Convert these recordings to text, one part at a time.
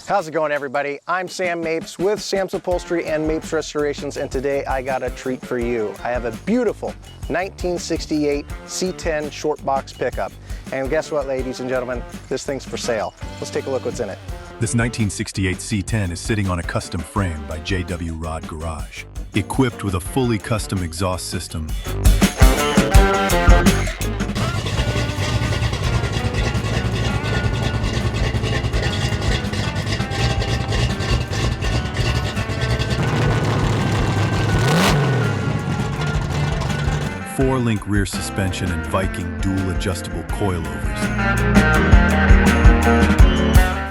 How's it going, everybody? I'm Sam Mapes with Sam's Upholstery and Mapes Restorations, and today I got a treat for you. I have a beautiful 1968 C10 short box pickup. And guess what, ladies and gentlemen? This thing's for sale. Let's take a look what's in it. This 1968 C10 is sitting on a custom frame by J.W. Rod Garage, equipped with a fully custom exhaust system, four-link rear suspension and Viking dual adjustable coilovers,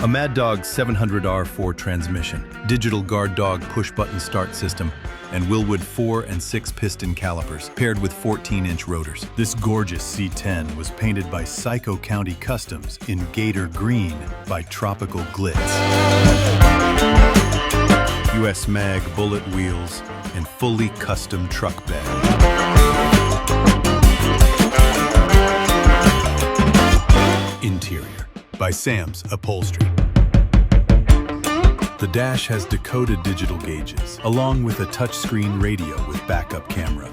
a Mad Dog 700R4 transmission, digital guard dog push-button start system, and Wilwood 4 and 6 piston calipers, paired with 14-inch rotors. This gorgeous C10 was painted by Psycho County Customs in Gator Green by Tropical Glitz. US Mag bullet wheels and fully custom truck bed. Interior by Sam's Upholstery. The dash has decoded digital gauges, along with a touchscreen radio with backup camera.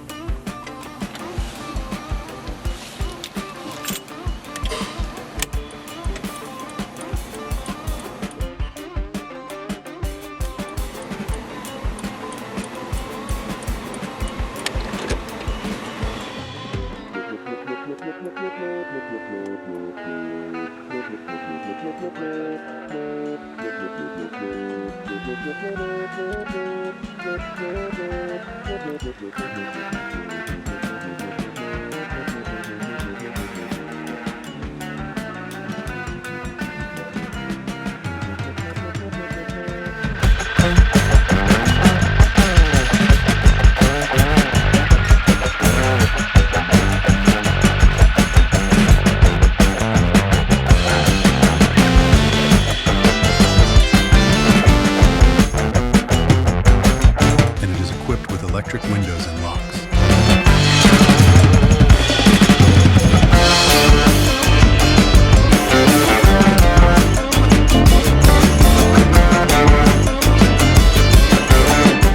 Electric windows and locks.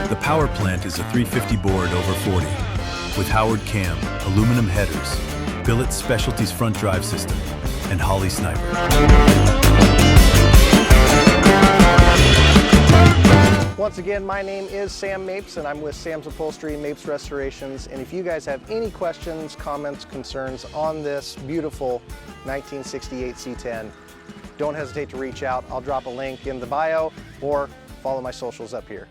The power plant is a 350 board over 40 with Howard cam, aluminum headers, billet specialties front drive system, and Holley sniper. Once again, my name is Sam Mapes, and I'm with Sam's Upholstery and Mapes Restorations. And if you guys have any questions, comments, concerns on this beautiful 1968 C10, don't hesitate to reach out. I'll drop a link in the bio or follow my socials up here.